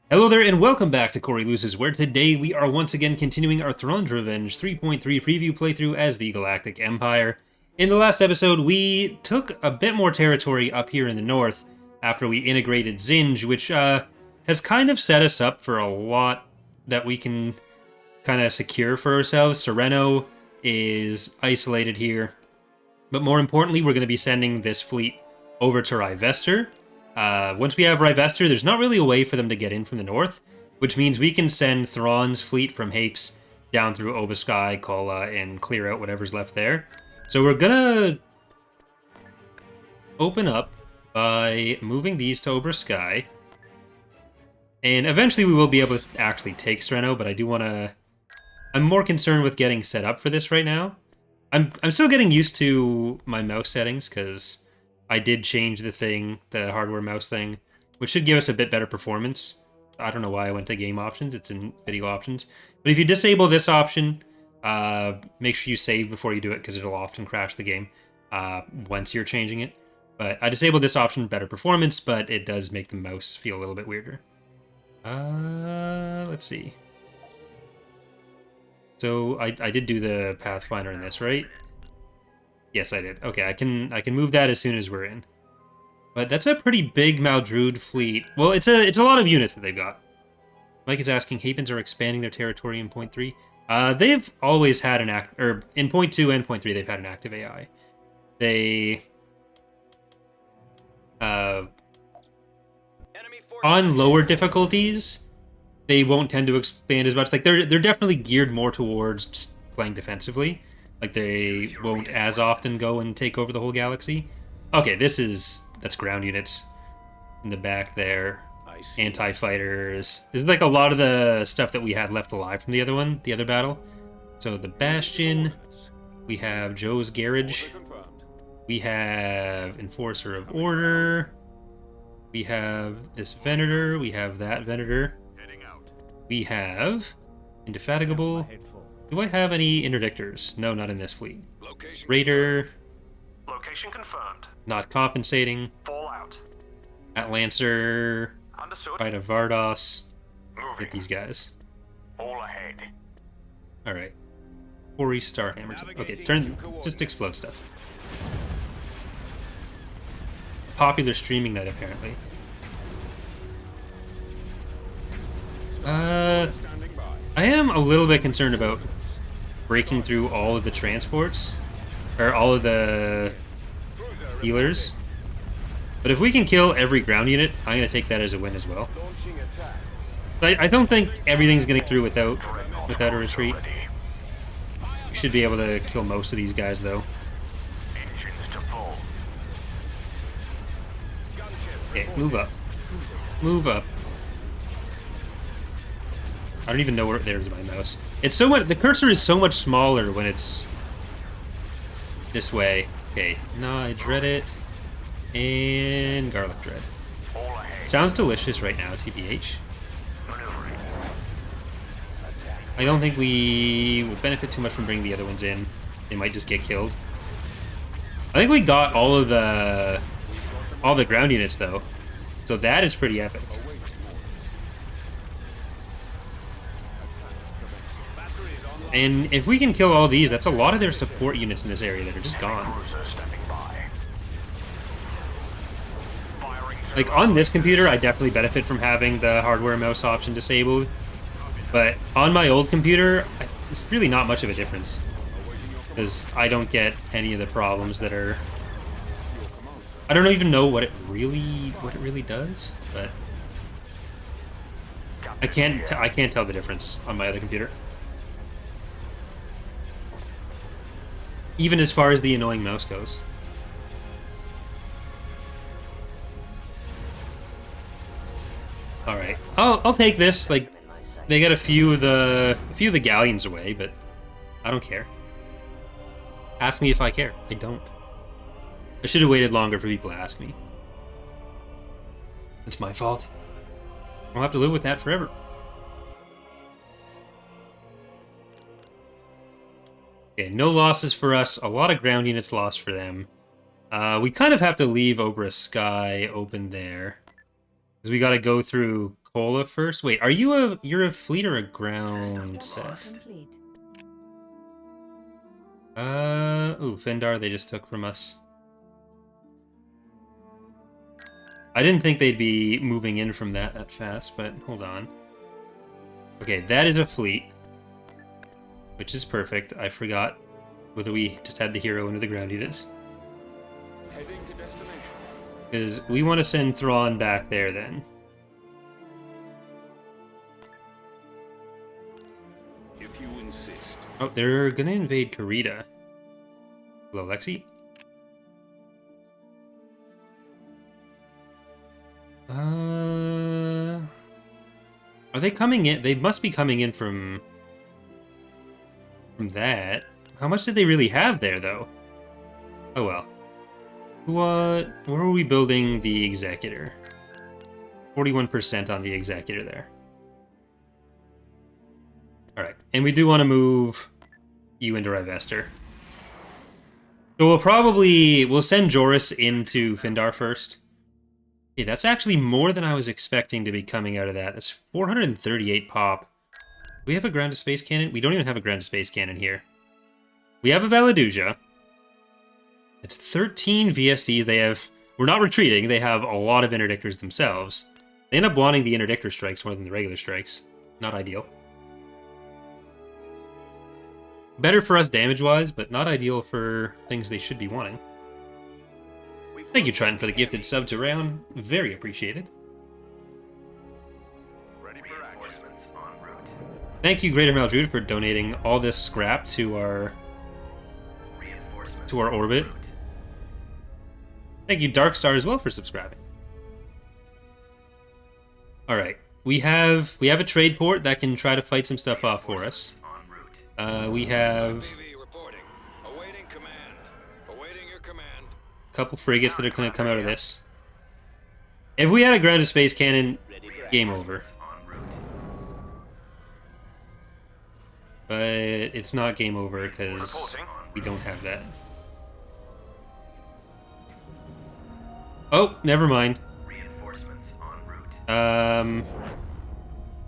Hello there and welcome back to Corey Loses, where today we are once again continuing our Thrawn's Revenge 3.3 preview playthrough as the Galactic Empire. In the last episode, we took a bit more territory up here in the north after we integrated Zinj, which has kind of set us up for a lot that we can kind of secure for ourselves. Sereno is isolated here, but more importantly, we're going to be sending this fleet over to Rivester. Once we have Rivester, there's not really a way for them to get in from the north, which means we can send Thrawn's fleet from Hapes down through Obaskai, Kola, and clear out whatever's left there. So we're gonna open up by moving these to Obaskai, and eventually we will be able to actually take Sereno, but I do want to... I'm more concerned with getting set up for this right now. I'm still getting used to my mouse settings, because I did change the hardware mouse thing, which should give us a bit better performance. I don't know why I went to game options. It's in video options. But if you disable this option, make sure you save before you do it, because it'll often crash the game once you're changing it. But I disabled this option, better performance, but it does make the mouse feel a little bit weirder. Let's see. So I did do the Pathfinder in this, right? Yes, I did. Okay, I can move that as soon as we're in. But that's a pretty big Maldrude fleet. Well, it's a lot of units that they've got. Mike is asking, Hapens are expanding their territory in point 3. They've always had an in point 2 and point 3 they've had an active AI. They on lower difficulties, they won't tend to expand as much. Like they're definitely geared more towards just playing defensively. Like, they won't as often go and take over the whole galaxy. Okay, that's ground units in the back there. Anti-fighters. This is like a lot of the stuff that we had left alive from the other battle. So the Bastion, we have Joe's Garage, we have Enforcer of Order, we have this Venator, we have that Venator, we have Indefatigable. Do I have any interdictors? No, not in this fleet. Raider. Location confirmed. Not compensating. Fallout. Atlancer. Understood. Fight of Vardos. Moving. Get these guys. All ahead. Alright. Ori Starhammer. Okay, just explode stuff. Popular streaming night, apparently. I am a little bit concerned about breaking through all of the transports, or all of the healers. But if we can kill every ground unit, I'm going to take that as a win as well. I don't think everything's going to get through without a retreat. We should be able to kill most of these guys, though. Engines to full. Okay, move up. Move up. I don't even know where there's my mouse. It's so much. The cursor is so much smaller when it's this way. Okay, no, I dread it. And garlic dread. All ahead. Sounds delicious right now, TBH. Maneuvering. I don't think we will benefit too much from bringing the other ones in. They might just get killed. I think we got all the ground units though, so that is pretty epic. And if we can kill all these, that's a lot of their support units in this area that are just gone. Cruiser standing by. Firing through. Like, on this computer, I definitely benefit from having the hardware mouse option disabled. But on my old computer, it's really not much of a difference. Because I don't get any of the problems that are... I don't even know what it really does, but... I can't tell the difference on my other computer. Even as far as the annoying mouse goes. Alright. I'll take this. Like, they got a few of the galleons away, but I don't care. Ask me if I care. I don't. I should have waited longer for people to ask me. It's my fault. I'll have to live with that forever. Okay, no losses for us. A lot of ground units lost for them. We kind of have to leave Obra Sky open there. Because we got to go through Pola first. Wait, you're a fleet or a ground set? Complete. Ooh, Fendar they just took from us. I didn't think they'd be moving in from that fast, but hold on. Okay, that is a fleet. Which is perfect. I forgot whether we just had the hero into the ground units. Heading to destination. Because we want to send Thrawn back there then. If you insist. Oh, they're gonna invade Karita. Hello, Lexi? Are they coming in? They must be coming in from that. How much did they really have there, though? Oh well. Where are we building the Executor? 41% on the Executor there. Alright, and we do want to move you into Rivester. So we'll send Joris into Findar first. Okay, that's actually more than I was expecting to be coming out of that. That's 438 pop. We have a ground-to-space cannon? We don't even have a ground-to-space cannon here. We have a Valaduja. It's 13 VSDs. We're not retreating. They have a lot of interdictors themselves. They end up wanting the interdictor strikes more than the regular strikes. Not ideal. Better for us damage-wise, but not ideal for things they should be wanting. Thank you, Triton, for the gifted sub to Round. Very appreciated. Ready for reinforcements en route. Thank you, Greater Maldrude, for donating all this scrap to our orbit. Thank you, Darkstar, as well, for subscribing. All right, we have a trade port that can try to fight some stuff off for us. We have TV reporting. Awaiting command. Awaiting your command. a couple frigates that are going to come out of this. If we had a ground-to-space cannon, game over. But it's not game over because we don't have that. Oh, never mind. Reinforcements en route.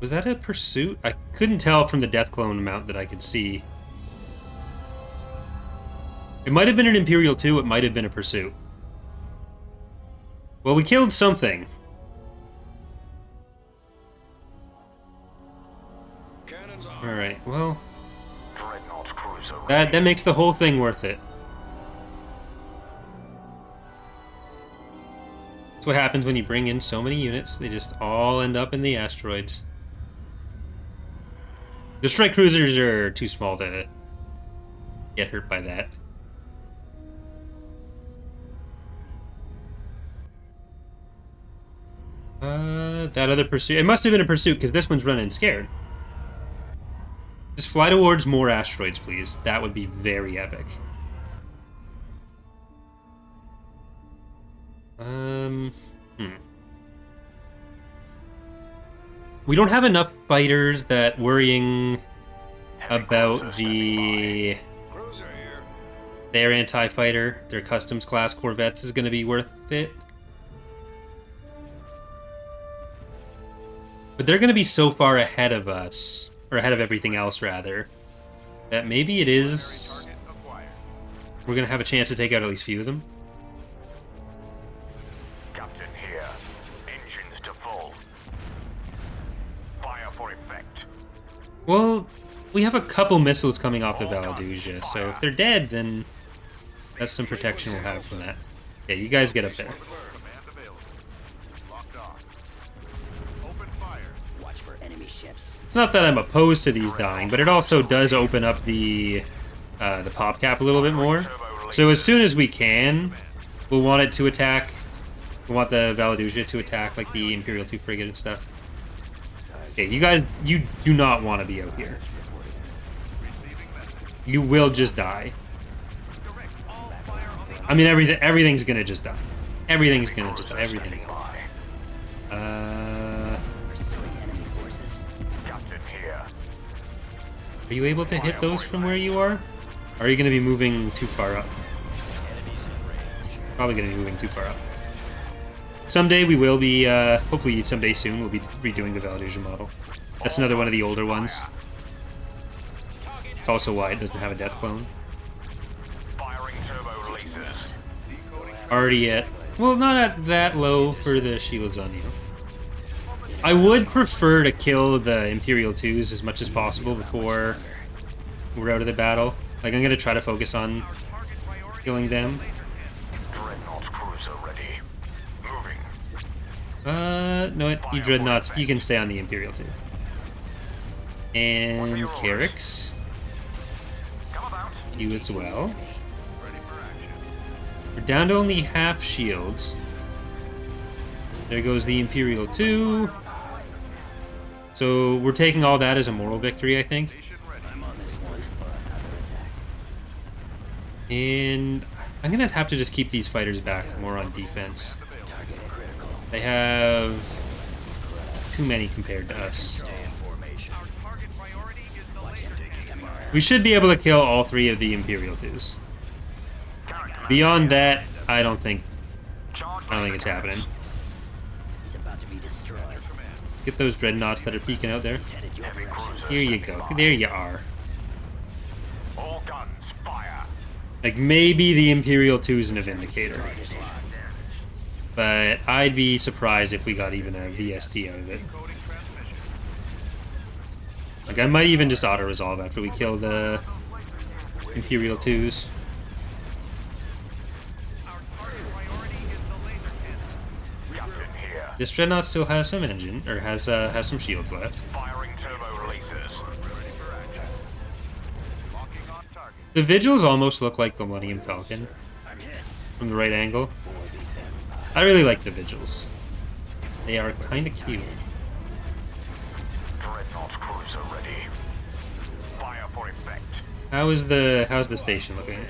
Was that a pursuit? I couldn't tell from the Death Clone mount that I could see. It might have been an Imperial 2, it might have been a pursuit. Well, we killed something. Cannons on. Alright, well, Dreadnought cruiser. that makes the whole thing worth it. That's what happens when you bring in so many units. They just all end up in the asteroids. The strike cruisers are too small to get hurt by that. That other pursuit. It must have been a pursuit because this one's running scared. Just fly towards more asteroids, please. That would be very epic. We don't have enough fighters that worrying about their anti-fighter, their customs class corvettes is going to be worth it. But they're going to be so far ahead of us, or ahead of everything else rather, that maybe it is... we're going to have a chance to take out at least a few of them. Captain here. Engines to full. Fire for effect. Well, we have a couple missiles coming off the Valaduja, so if they're dead, then that's some protection we'll have from that. Yeah, you guys get up there. Command available. Locked on. Open fire. Watch for enemy ships. It's not that I'm opposed to these dying, but it also does open up the pop cap a little bit more. So as soon as we can, we'll want it to attack. We want the Valaduja to attack, like the Imperial 2 frigate and stuff. Okay, you guys, you do not want to be out here. You will just die. Direct all fire on the I mean, everything's gonna just die. Everything's gonna just die. Everything's standing gonna by. Pursuing enemy forces. Captain here. Are you able to hit those from where you are? Or are you gonna be moving too far up? Enemies in range. Probably gonna be moving too far up. Someday we will be, hopefully someday soon, we'll be redoing the validation model. That's another one of the older ones. It's also why it doesn't have a death clone. Firing turbo releases. Already at, well, not at that low for the shields on you. I would prefer to kill the Imperial 2s as much as possible before we're out of the battle. Like, I'm going to try to focus on killing them. Dreadnought cruiser ready. Moving. No, you Dreadnoughts, you can stay on the Imperial 2. And Carrix, Come about. you as well. We're down to only half shields. There goes the Imperial 2. So we're taking all that as a moral victory, I think. I'm on this one for another attack. And I'm gonna have to just keep these fighters back more on defense. Target critical. They have too many compared to us. Watch it. It's coming around. We should be able to kill all 3 of the Imperial 2s. Beyond that, I don't think it's happening. He's about to be destroyed. Let's get those Dreadnoughts that are peeking out there. He's headed your direction. Here you go. There you are. All guns fire. Like, maybe the Imperial 2 isn't a Vindicator. But I'd be surprised if we got even a VST out of it. Like, I might even just auto-resolve after we kill the Imperial 2s. Captain here. This Dreadnought still has some engine, or has some shields left. Firing turbo releases. The Vigils almost look like the Millennium Falcon from the right angle. I really like the Vigils. They are kind of cute. Dreadnought cruiser ready. Fire for effect. How's the station looking?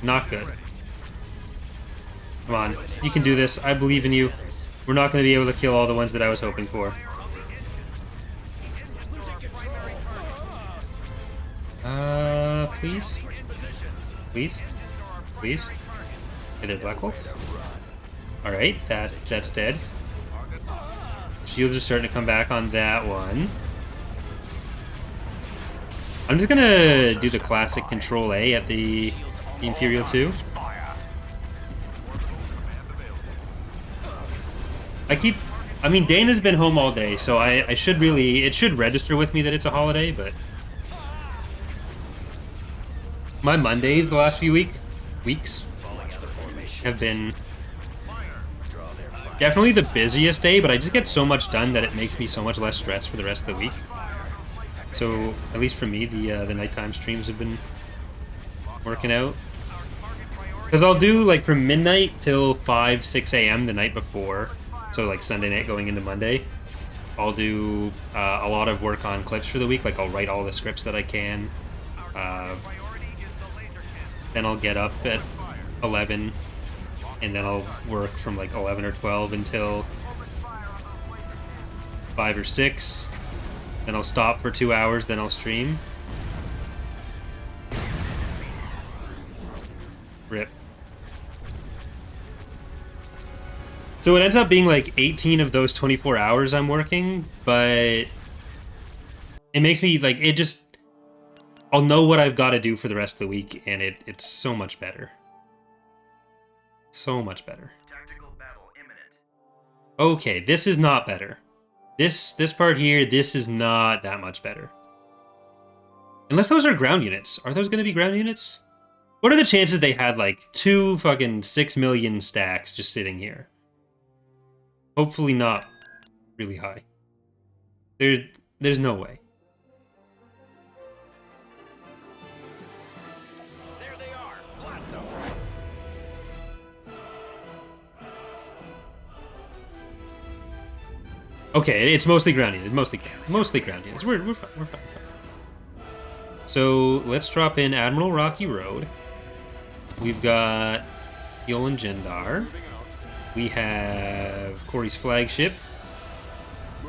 Not good. Come on, you can do this. I believe in you. We're not going to be able to kill all the ones that I was hoping for. Please? Please? Please? Hey there, Black Wolf. Alright, that's dead. Shields are starting to come back on that one. I'm just gonna do the classic Control A at the Imperial 2. I mean, Dana's been home all day, so it should register with me that it's a holiday, but my Mondays the last few weeks have been definitely the busiest day, but I just get so much done that it makes me so much less stressed for the rest of the week. So, at least for me, the nighttime streams have been working out. Because I'll do, like, from midnight till 5, 6 a.m. the night before, so, like, Sunday night going into Monday, I'll do a lot of work on clips for the week. Like, I'll write all the scripts that I can. Then I'll get up at 11, and then I'll work from like 11 or 12 until 5 or 6. Then I'll stop for 2 hours, then I'll stream. Rip. So it ends up being like 18 of those 24 hours I'm working, but it makes me like, I'll know what I've got to do for the rest of the week, and it's so much better. So much better. Tactical battle imminent. Okay, this is not better. This part here, this is not that much better. Unless those are ground units. Are those going to be ground units? What are the chances they had like 2 fucking 6 million stacks just sitting here? Hopefully not really high. There's no way. There they are. Platinum. Okay, it's mostly ground units. Mostly ground units. We're fine. So let's drop in Admiral Rocky Road. We've got Yolan Jendar. We have Corey's flagship.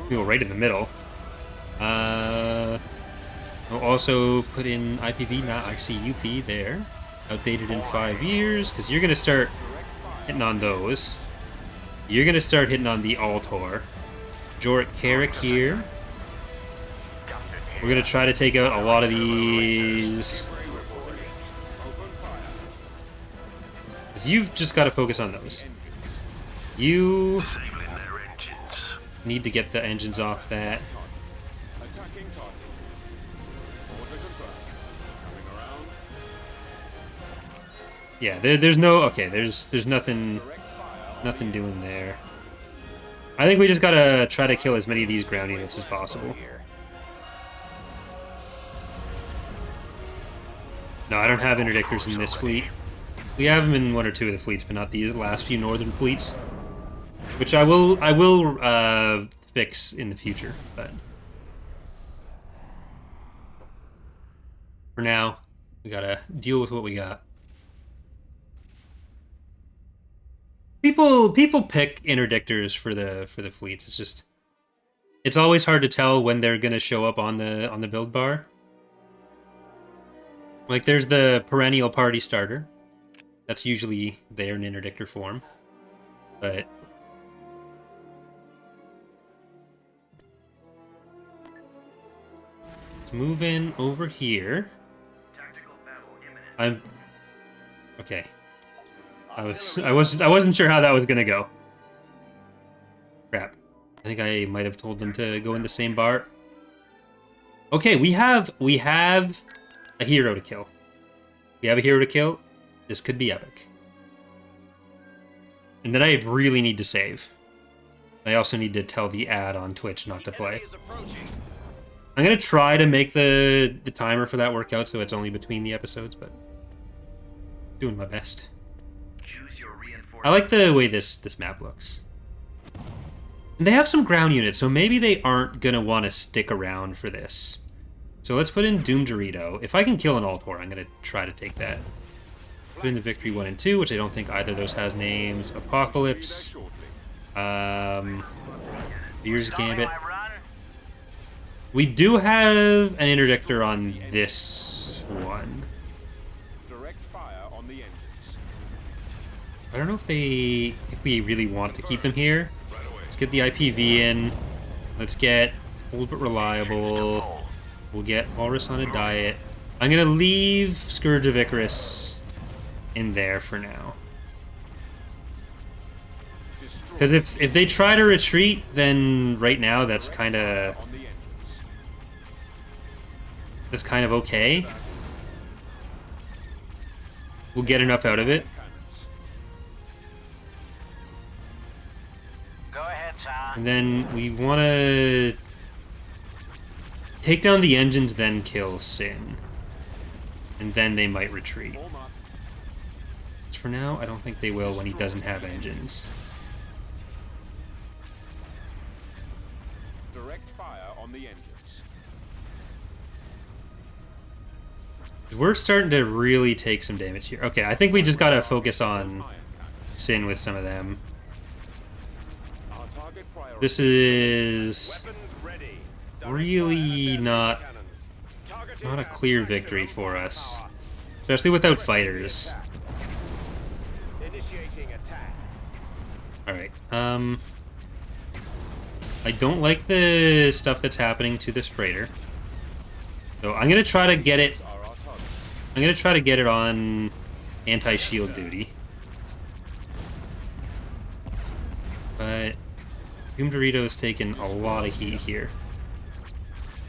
We go right in the middle. We'll also put in IPV, not ICUP there. Outdated in 5 years, because you're going to start hitting on those. You're gonna start hitting on the Altor. Joric Carrick here. We're gonna try to take out a lot of these. Because you've just got to focus on those. You need to get the engines off that. Attacking target. Order confirmed. Coming around. Yeah, there's no okay. There's nothing Direct fire. nothing doing there. I think we just gotta try to kill as many of these ground units as possible. No, I don't have interdictors in this fleet. We have them in one or two of the fleets, but not these last few northern fleets, which I will fix in the future. But for now, we gotta deal with what we got. People pick interdictors for the fleets. It's just it's always hard to tell when they're gonna show up on the build bar. Like there's the perennial party starter. That's usually there in interdictor form. But let's move in over here. I'm okay. I wasn't sure how that was gonna go. Crap. I think I might have told them to go in the same bar. Okay, we have a hero to kill. We have a hero to kill. This could be epic. And then I really need to save. I also need to tell the ad on Twitch not to play. I'm gonna try to make the timer for that work out so it's only between the episodes, but doing my best. I like the way this map looks. And they have some ground units, so maybe they aren't gonna want to stick around for this. So let's put in Doom Dorito. If I can kill an Altor, I'm gonna try to take that. Put in the Victory 1 and 2, which I don't think either of those has names. Apocalypse. Beer's Gambit. We do have an interdictor on this one. Direct fire on the engines. I don't know if we really want to keep them here. Let's get the IPV in. Let's get Old But Reliable. We'll get Walrus on a Diet. I'm gonna leave Scourge of Icarus in there for now. Because if they try to retreat, then right now that's kind of okay. We'll get enough out of it. Go ahead, son. And then we want to take down the engines, then kill Sin. And then they might retreat. For now, I don't think they will when he doesn't have engines. Direct fire on the engines. We're starting to really take some damage here. Okay, I think we just gotta focus on Sin with some of them. Our target priority. This is Weapons ready. really not a clear victory for us, especially without fighters. Initiating attack. All right. I don't like the stuff that's happening to this freighter, so I'm gonna try to get it. Are our target. I'm gonna try to get it on anti-shield duty. But Doom Dorito's taken a lot of heat here.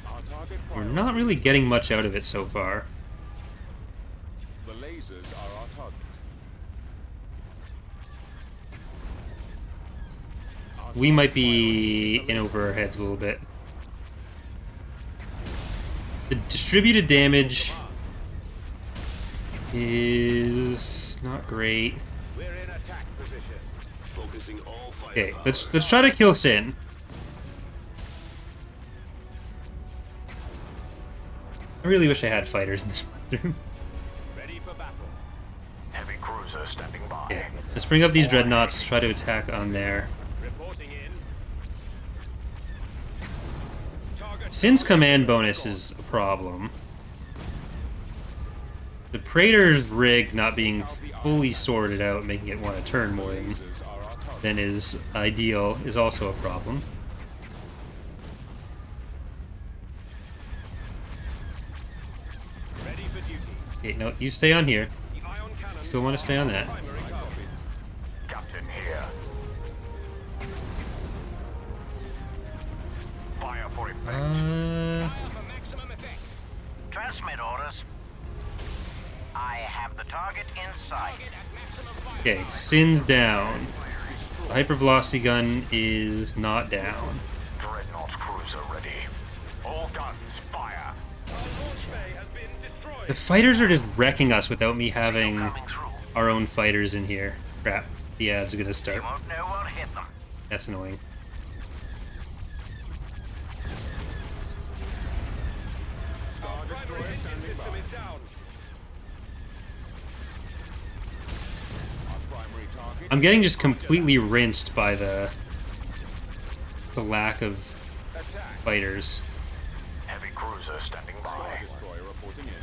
Our target We're priority. not really getting much out of it so far. The lasers are our target. We might be in over our heads a little bit. The distributed damage is not great. We're in attack position. Focusing all fire. Okay, let's try to kill Sin. I really wish I had fighters in this room. Ready for battle. Heavy cruiser stepping by. Yeah, let's bring up these dreadnoughts. Try to attack on there. Reporting in. Target. Sin's command bonus is a problem. The Praetor's rig not being fully sorted out, making it want to turn more than Lasers are our target. than is ideal is also a problem. Ready for duty. Okay, no, you stay on here. The ion cannon. Still want to stay on that. Primary copy. Captain here. Fire for effect. Fire for maximum effect. Transmit orders. I have the target in sight. Target at maximum fire. Okay, Sin's down. The hypervelocity gun is not down. Dreadnought cruiser ready. All guns, fire. Our launch bay has been destroyed. The fighters are just wrecking us without me having Coming through. our own fighters in here. Crap, the ad's gonna They start. won't know what hit them. That's annoying. Star Destroyer standing system is down. Our primary target. I'm getting just completely rinsed by the lack of Attack. fighters. Heavy cruiser standing Star by. Destroyer reporting in.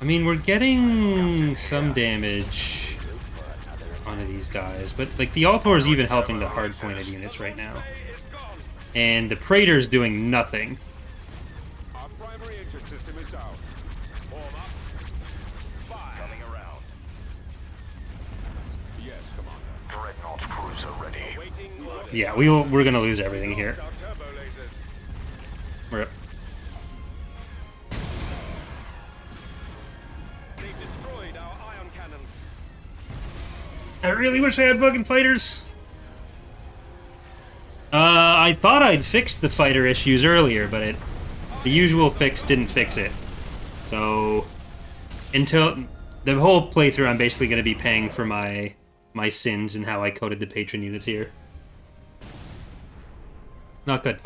I mean, we're getting some damage onto these guys, but like the Altor is even helping the hard-pointed units right now, Bay is gone. and the Praetor's doing nothing. Our primary exit system is down. Form up. Fire. Coming around. Yes, Commander. Dreadnought cruiser ready. Awaiting orders. Yeah, we're gonna lose everything here. Our turbo lasers. We're up. They've destroyed our ion cannons. I really wish I had fucking fighters. I thought I'd fixed the fighter issues earlier, but the usual fix didn't fix it. So until the whole playthrough, I'm basically going to be paying for my sins and how I coded the patron units here. Not good.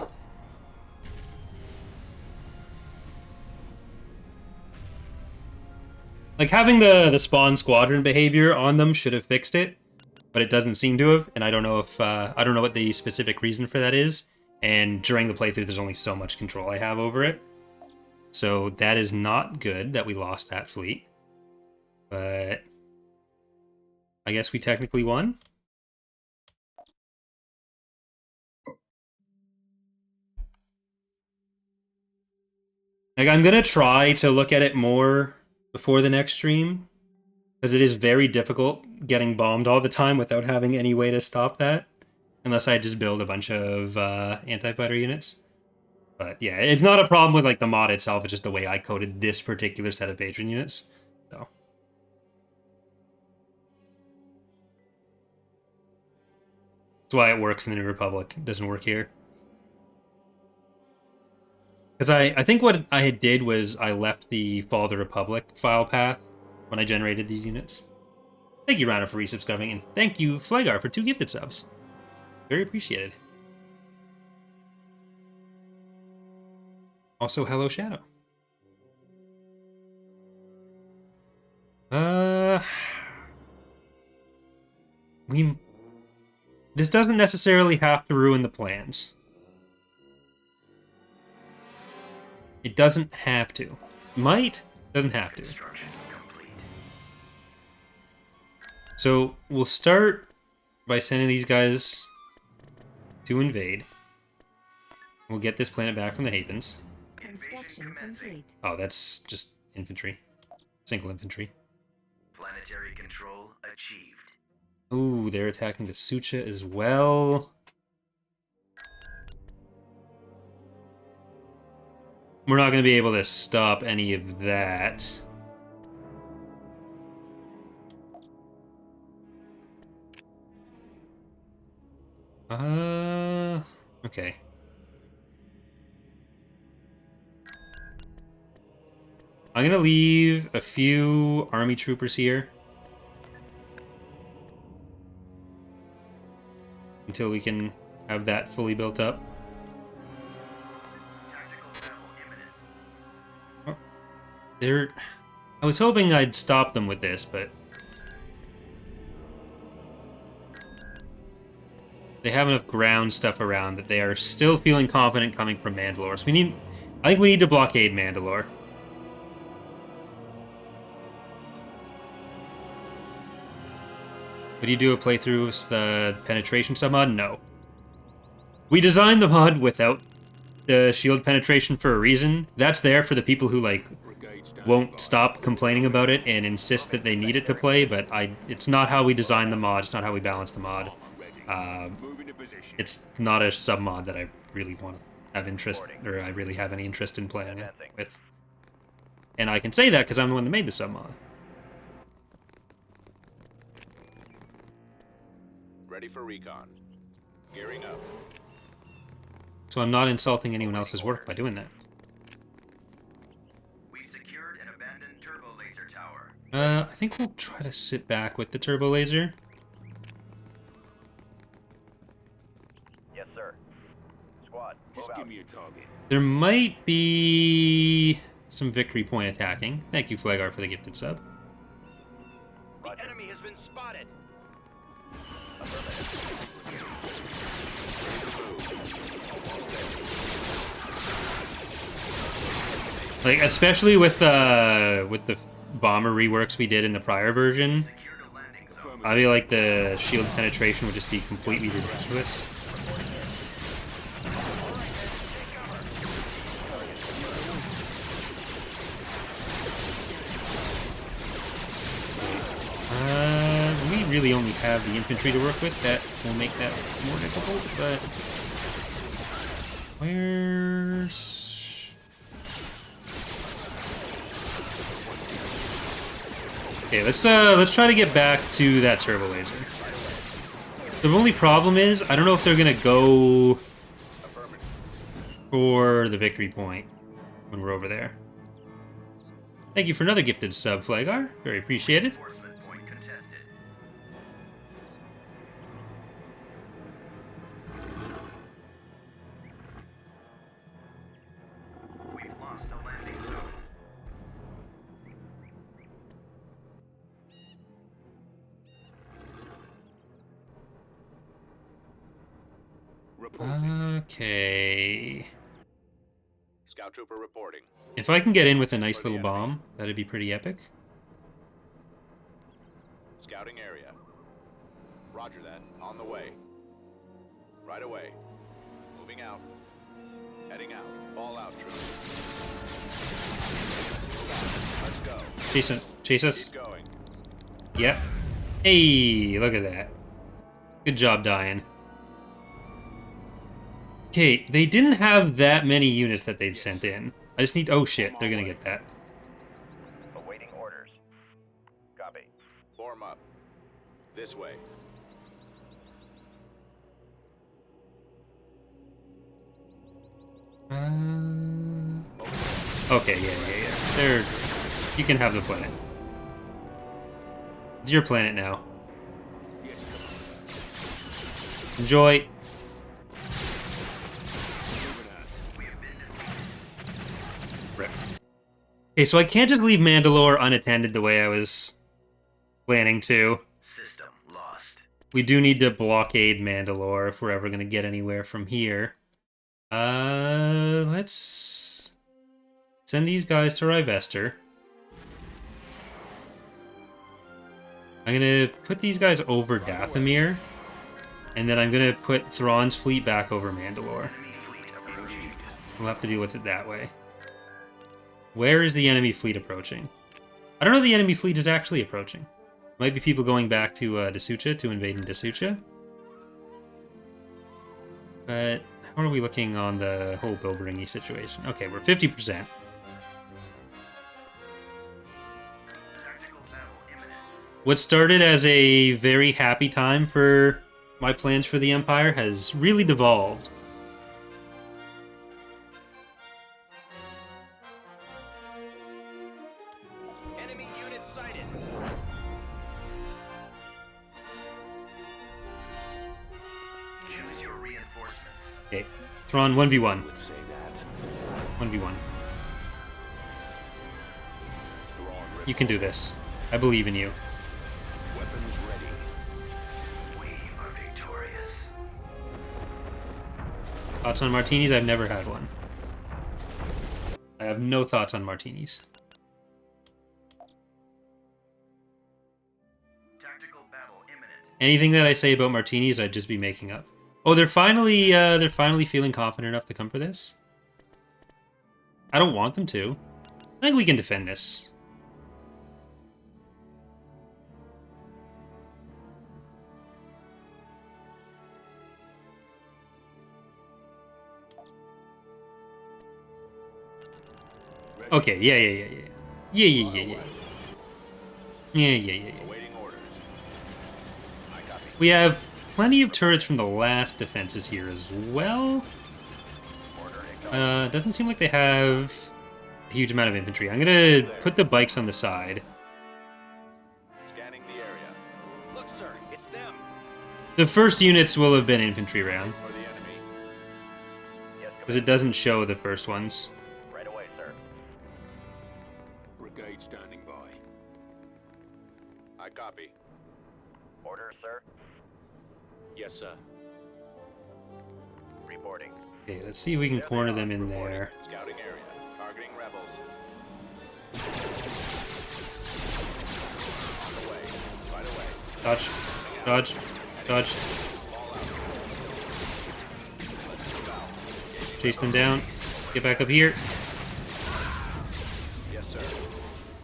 Like, having the spawn squadron behavior on them should have fixed it, but it doesn't seem to have, and I don't know if I don't know what the specific reason for that is. And during the playthrough, there's only so much control I have over it, so that is not good that we lost that fleet. But I guess we technically won. Like, I'm gonna try to look at it more before the next stream, because it is very difficult getting bombed all the time without having any way to stop that, unless I just build a bunch of anti-fighter units. But yeah, it's not a problem with like the mod itself, it's just the way I coded this particular set of patron units. So that's why it works in the New Republic. It doesn't work here. Because I think what I did was I left the Fall of the Republic file path when I generated these units. Thank you, Rana, for resubscribing, and thank you, Flagar, for 2 gifted subs. Very appreciated. Also, hello, Shadow. This doesn't necessarily have to ruin the plans. It doesn't have to. Might, doesn't have to. So we'll start by sending these guys to invade. We'll get this planet back from the Hapens. Construction complete. Oh, that's just infantry. Single infantry. Planetary control achieved. Ooh, they're attacking the Sucha as well. We're not going to be able to stop any of that. Okay. I'm going to leave a few army troopers here until we can have that fully built up. I was hoping I'd stop them with this, but they have enough ground stuff around that they are still feeling confident coming from Mandalore. So I think we need to blockade Mandalore. Would you do a playthrough with the penetration submod? No. We designed the mod without the shield penetration for a reason. That's there for the people who, like, won't stop complaining about it and insist that they need it to play, but it's not how we design the mod, it's not how we balance the mod. It's not a sub-mod that I really want to have interest, or I really have any interest in playing with. And I can say that because I'm the one that made the sub-mod. Ready for recon. Gearing up. So I'm not insulting anyone else's work by doing that. We secured an abandoned turbo laser tower. I think we'll try to sit back with the turbo laser. Yes, sir. Squad, move Just out. give me a target. There might be some victory point attacking. Thank you, Flagar, for the gifted sub. The enemy has been spotted. Like, especially with the bomber reworks we did in the prior version, Secured a landing zone. I feel like the shield penetration would just be completely ridiculous. We really only have the infantry to work with. That will make that more difficult, but... Where's... Okay, let's try to get back to that turbo laser. The only problem is, I don't know if they're gonna go for the victory point when we're over there. Thank you for another gifted sub, Flagar. Very appreciated. Enforcement point contested. We've lost a landing zone. Reporting. Okay. Scout trooper reporting. If I can get in with a nice little bomb, that'd be pretty epic. Scouting area. Roger that. On the way. Right away. Moving out. Heading out. All out, troops. Move out. Let's go. Chase us. Keep going. Yep. Hey, look at that. Good job, dying. Okay, they didn't have that many units that they'd sent in. I just need... Oh shit, they're gonna get that. Awaiting orders. Copy. Form up. This way. Okay, yeah. They're... You can have the planet. It's your planet now. Enjoy. Rip. Okay, so I can't just leave Mandalore unattended the way I was planning to. System lost. We do need to blockade Mandalore if we're ever going to get anywhere from here. Let's send these guys to Rivester. I'm going to put these guys over Dathomir, and then I'm going to put Thrawn's fleet back over Mandalore. Enemy fleet approaching. We'll have to deal with it that way. Where is the enemy fleet approaching? I don't know if the enemy fleet is actually approaching. Might be people going back to Dasucha to invade in Dasucha. But how are we looking on the whole Bilberingi situation? Okay, we're 50%. Tactical battle imminent. What started as a very happy time for my plans for the Empire has really devolved. Enemy unit sighted. Choose your reinforcements. Okay, Thrawn 1v1. Let's say that. 1v1. Thrawn You can do this. I believe in you. weapons ready. We are victorious. Thoughts on martinis? I've never had one. I have no thoughts on martinis. Tactical battle imminent. Anything that I say about martinis, I'd just be making up. Oh, they're finally feeling confident enough to come for this. I don't want them to. I think we can defend this. Okay, yeah. Yeah. Awaiting orders. I copy. We have plenty of turrets from the last defenses here as well. Order acknowledged. Doesn't seem like they have a huge amount of infantry. I'm gonna put the bikes on the side. Scanning the area. Look, sir, it's them. The first units will have been infantry round, Or the enemy. Yes, because it doesn't show the first ones. right away, sir. Brigade standing by. I copy. Order, sir. Yes, sir. Reporting. Okay, let's see if we can corner them in there. Scouting area. Targeting rebels. On the way. Right away. Dodge. Chase them down. Get back up here. Yes, sir.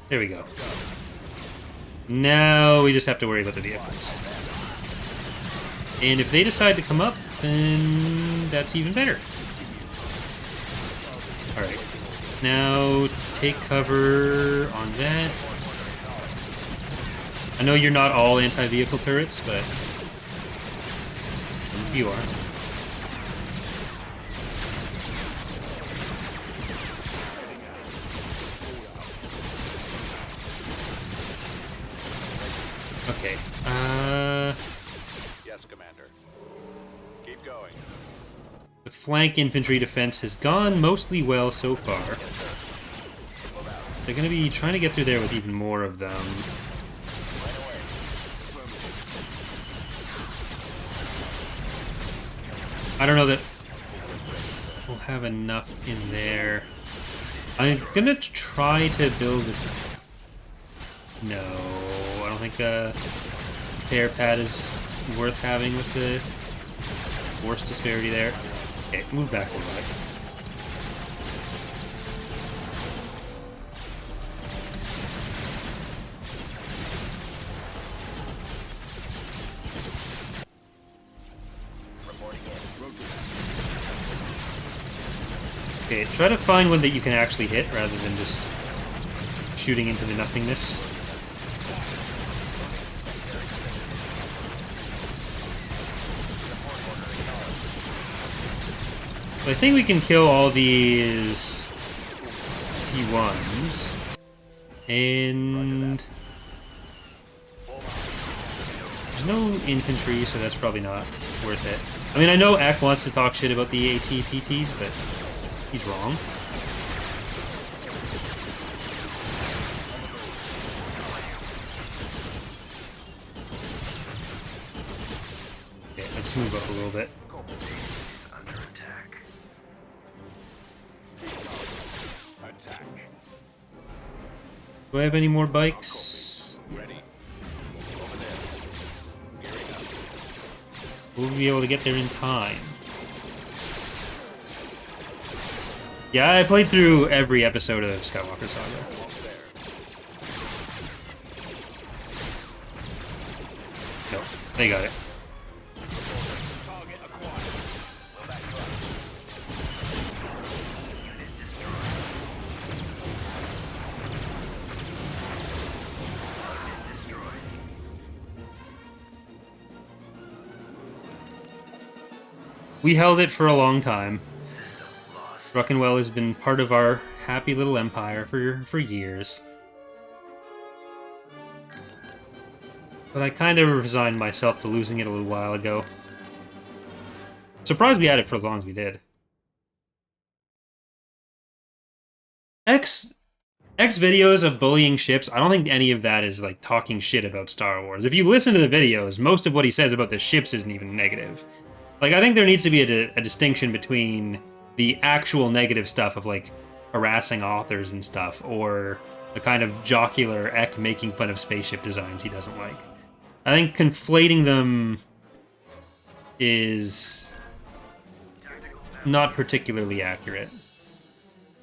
There we go. Now we just have to worry about the vehicles. And if they decide to come up, then that's even better. Alright. Now take cover on that. I know you're not all anti-vehicle turrets, but some of you are. Okay. Yes, Commander. Keep going. The flank infantry defense has gone mostly well so far. They're going to be trying to get through there with even more of them. I don't know that we'll have enough in there. I'm going to try to build it. No, I don't think a pair pad is worth having with the force disparity there. Okay, move back a little bit. Reporting in. Okay, try to find one that you can actually hit rather than just shooting into the nothingness. I think we can kill all these T1s. And there's no infantry, so that's probably not worth it. I mean, I know Eck wants to talk shit about the AT-PTs, but he's wrong. Okay, let's move up a little bit. Is under attack. Attack. Do I have any more bikes? Ready. Over there. Gearing up. Will we be able to get there in time? Yeah, I played through every episode of Skywalker Saga. Almost there. No, they got it. Target acquired. Well, back to us. Unit destroyed. Unit destroyed. We held it for a long time. System lost. Ruckenwell has been part of our happy little empire for years. But I kind of resigned myself to losing it a little while ago. Surprised we had it for as long as we did. X videos of bullying ships, I don't think any of that is like talking shit about Star Wars. If you listen to the videos, most of what he says about the ships isn't even negative. Like, I think there needs to be a distinction between the actual negative stuff of, like, harassing authors and stuff, or the kind of jocular Eck making fun of spaceship designs he doesn't like. I think conflating them is not particularly accurate.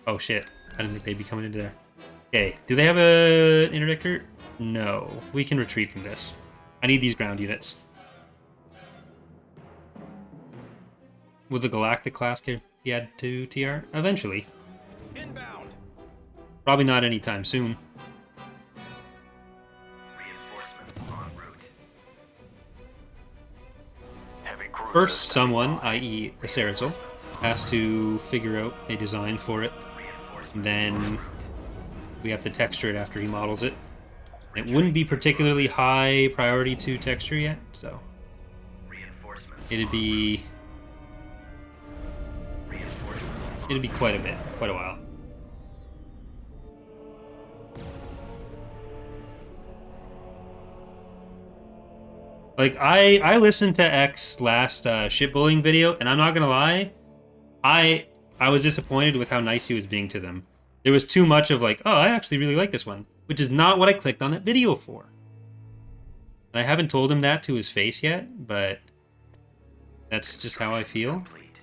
Oh shit, I didn't think they'd be coming into there. Okay, do they have an interdictor? No. We can retreat from this. I need these ground units. Will the Galactic class be added to TR? Eventually. Inbound. Probably not anytime soon. Reinforcements en route. Heavy cruisers First, someone, standing by. i.e. a Ceratal, has to figure out a design for it. Then we have to texture it after he models it. It wouldn't be particularly high priority to texture yet, so Reinforcements. it'd be quite a bit, quite a while. Like I listened to X's last shipbullying video, and I'm not gonna lie, I was disappointed with how nice he was being to them. There was too much of like, oh, I actually really like this one, which is not what I clicked on that video for. And I haven't told him that to his face yet, but that's just how I feel. Complete.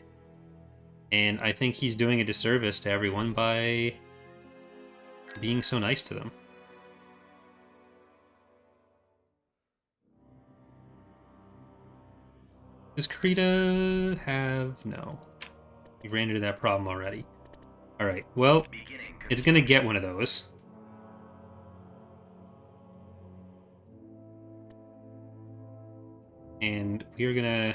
And I think he's doing a disservice to everyone by being so nice to them. Does Krita have... No. We ran into that problem already. Alright, well, Beginning it's gonna get one of those. And we're gonna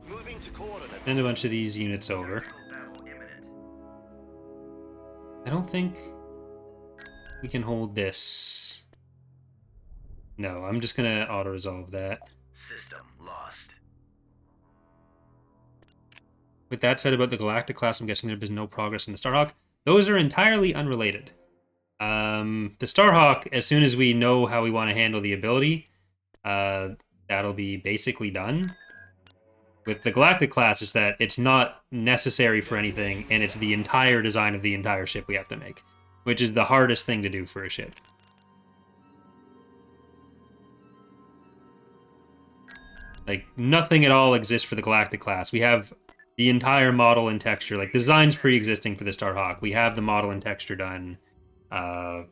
Moving to coordinate. send a bunch of these units over. battle imminent. I don't think we can hold this. No, I'm just gonna auto-resolve that. System lost. With that said about the Galactic class, I'm guessing there has no progress in the Starhawk. Those are entirely unrelated. The Starhawk, as soon as we know how we want to handle the ability, that'll be basically done. With the Galactic class, it's that it's not necessary for anything, and it's the entire design of the entire ship we have to make, which is the hardest thing to do for a ship. Like, nothing at all exists for the Galactic class. We have the entire model and texture. Like, the design's pre-existing for the Starhawk. We have the model and texture done. And,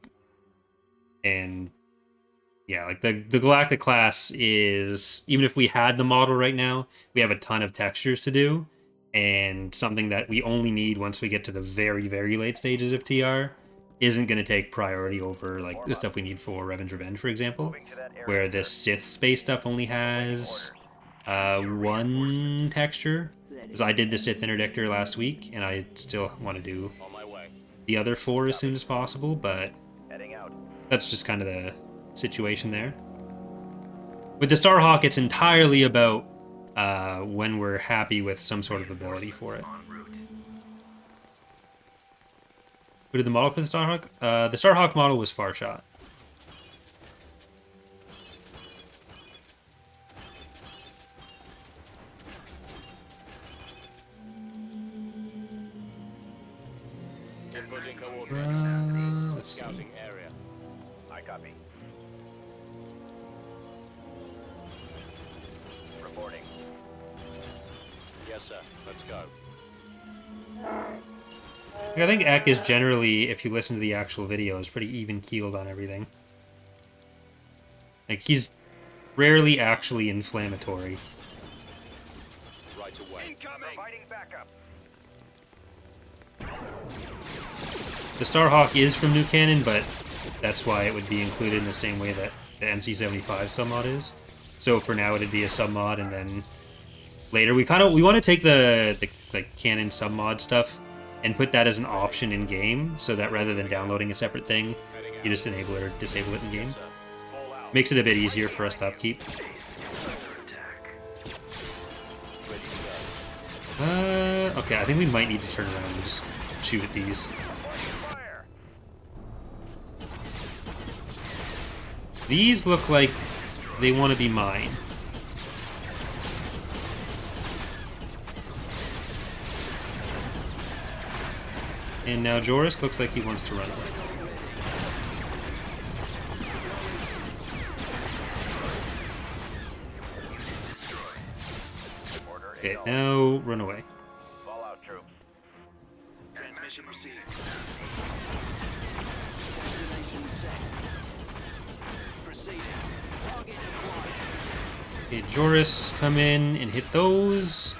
yeah, like, the Galactic class is... Even if we had the model right now, we have a ton of textures to do. And something that we only need once we get to the very, very late stages of TR isn't going to take priority over, like, the stuff we need for Revenge, for example. Moving to that area. Where this Sith space stuff only has... one texture, because I did the Sith interdictor last week, and I still want to do On my way. the other 4 as soon as possible, but Heading out. that's just kind of the situation there. With the Starhawk, it's entirely about when we're happy with some sort of ability for it. En route. Who did the model for the Starhawk? The Starhawk model was Farshot. Inputting coordinates. Let's see. Scouting area. I copy. Reporting. Yes, sir. Let's go. I think Ek is generally, if you listen to the actual video, is pretty even-keeled on everything. Like, he's rarely actually inflammatory. Right away. Incoming. Providing backup. The Starhawk is from New Canon, but that's why it would be included in the same way that the MC75 submod is. So for now, it'd be a submod, and then later we want to take the like canon submod stuff and put that as an option in game, so that rather than downloading a separate thing, you just enable it or disable it in game. Sir. Fall out. Makes it a bit easier for us to upkeep. Base under attack. Ready to go. Okay, I think we might need to turn around and just shoot at these. Fire. These look like they want to be mine. And now Joris looks like he wants to run away. Okay, now run away. Fall out, troops. Transmission received. Destination set. Proceeding. Target acquired. Okay, Joris, come in and hit those.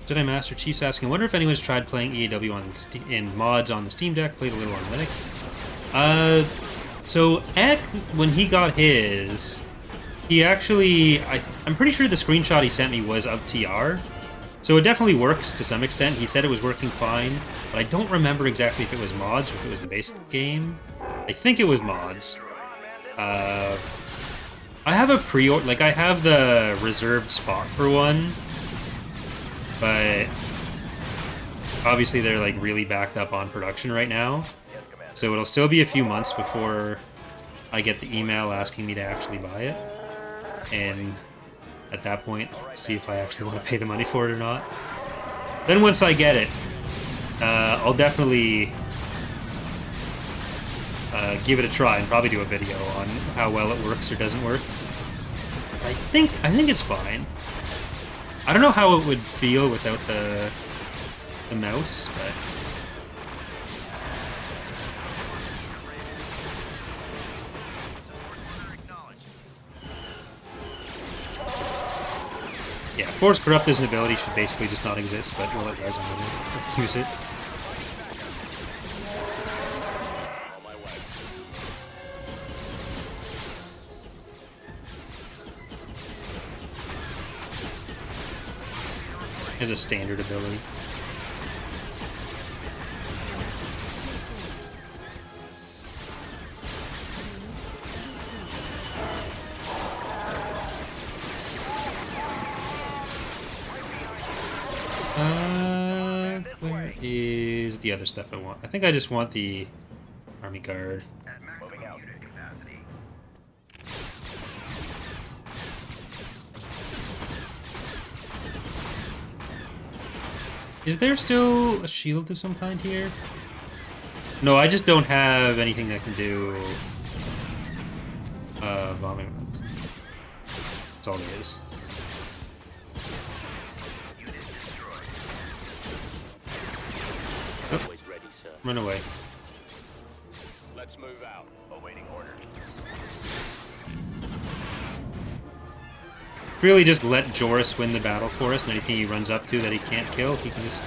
Jedi Master Chief's asking, I wonder if anyone's tried playing EaW on in mods on the Steam Deck, played a little on Linux. So Eck, when he got his, he actually, I'm pretty sure the screenshot he sent me was of TR. So it definitely works to some extent. He said it was working fine, but I don't remember exactly if it was mods or if it was the basic game. I think it was mods. I have a pre-order, like I have the reserved spot for one, but obviously they're like really backed up on production right now. So it'll still be a few months before I get the email asking me to actually buy it. And at that point, see if I actually want to pay the money for it or not. Then once I get it, I'll definitely give it a try and probably do a video on how well it works or doesn't work. I think it's fine. I don't know how it would feel without the mouse, but yeah, Force Corrupt as an ability should basically just not exist, but well, it does, I'm gonna use it. On my way. As a standard ability. Where is the other stuff I want? I think I just want the Army Guard. At maximum unit capacity. Is there still a shield of some kind here? No, I just don't have anything that can do bombing runs. That's all there is. Unit destroyed. Always ready, sir. Run away. Let's move out. Awaiting order. Really just let Joris win the battle for us, and anything he runs up to that he can't kill, he can just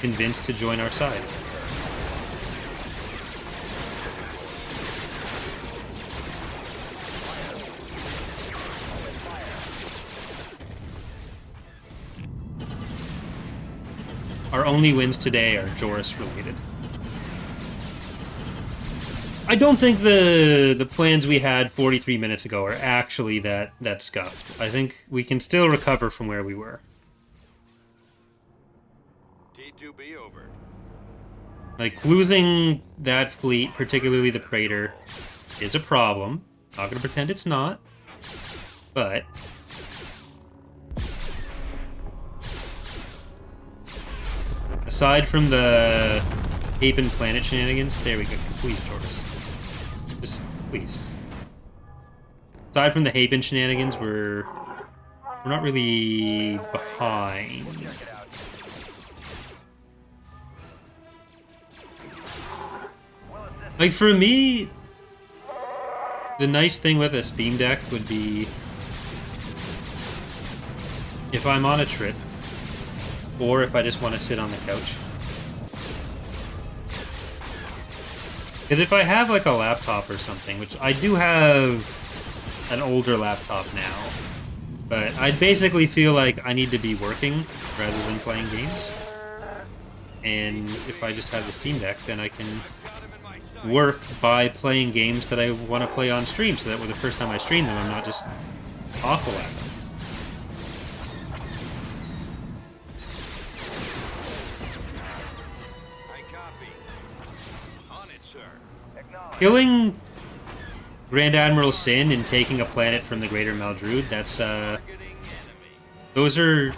convince to join our side. Our only wins today are Joris related. I don't think the plans we had 43 minutes ago are actually that scuffed. I think we can still recover from where we were. T2B over. Like, losing that fleet, particularly the Praetor, is a problem. Not gonna pretend it's not. But aside from the Apen Planet shenanigans, there we go. Please, Joris. Just, please. Aside from the Haben shenanigans, we're not really behind. Like, for me, the nice thing with a Steam Deck would be if I'm on a trip, or if I just want to sit on the couch. Because if I have like a laptop or something, which I do have an older laptop now, but I basically feel like I need to be working rather than playing games. And if I just have the Steam Deck, then I can work by playing games that I want to play on stream, so that when the first time I stream them, I'm not just awful at them. Killing Grand Admiral Sin and taking a planet from the Greater Maldrude, that's those are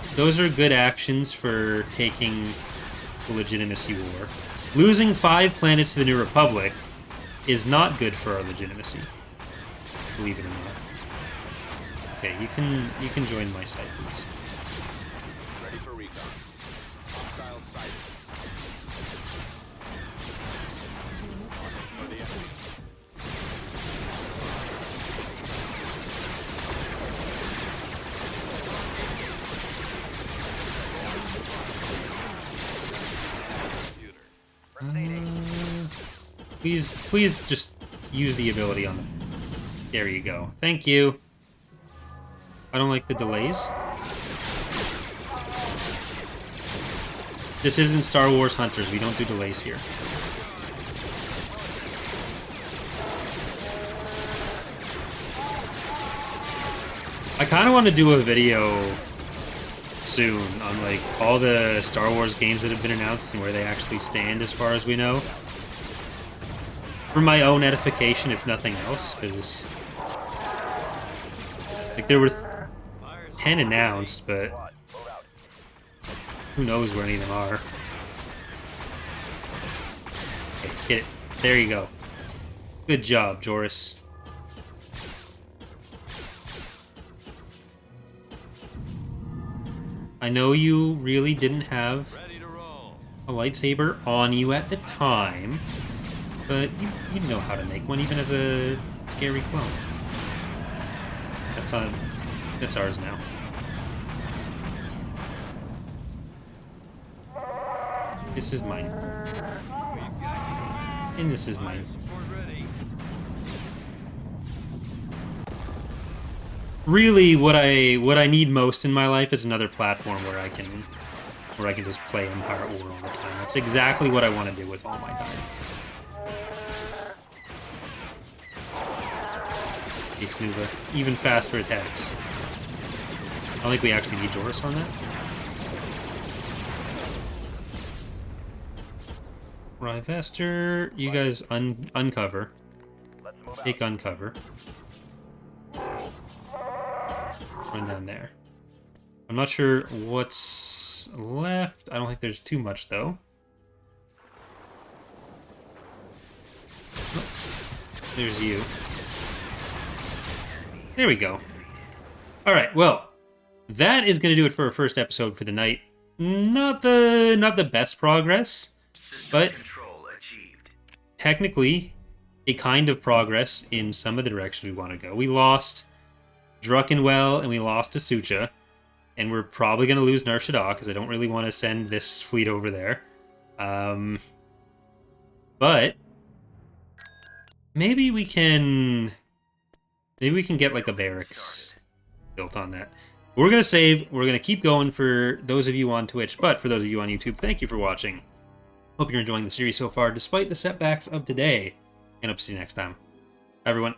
good actions for taking the legitimacy war. Losing 5 planets to the New Republic is not good for our legitimacy. believe it or not. Okay, you can join my side, please. Ready for recon. Hostile sighted. For the enemy. Please just use the ability on them. There you go. Thank you. I don't like the delays. This isn't Star Wars Hunters. We don't do delays here. I kind of want to do a video soon on like all the Star Wars games that have been announced and where they actually stand as far as we know. For my own edification, if nothing else, because like there were 10 announced, but who knows where any of them are. Okay, get it. There you go. Good job, Joris. I know you really didn't have Ready to roll. a lightsaber on you at the time, but you know how to make one, even as a scary clone. That's ours now. This is mine. And this is mine. Support ready. Really, what I need most in my life is another platform where I can just play Empire War all the time. That's exactly what I want to do with all my time. Hey, Snuva. Even faster attacks. I don't think we actually need Joris on that. Ryvester, you guys uncover. Take uncover. Run down there. I'm not sure what's left. I don't think there's too much, though. Oh, there's you. There we go. Alright, well, that is going to do it for our first episode for the night. Not the best progress, but Control achieved. technically a kind of progress in some of the directions we want to go. We lost Druckenwell and we lost Asucha, and we're probably going to lose Nar Shaddaa because I don't really want to send this fleet over there. But maybe we can get like a barracks built on that. We're going to save. We're going to keep going for those of you on Twitch, but for those of you on YouTube, thank you for watching. Hope you're enjoying the series so far, despite the setbacks of today. And hope to see you next time. Bye, everyone.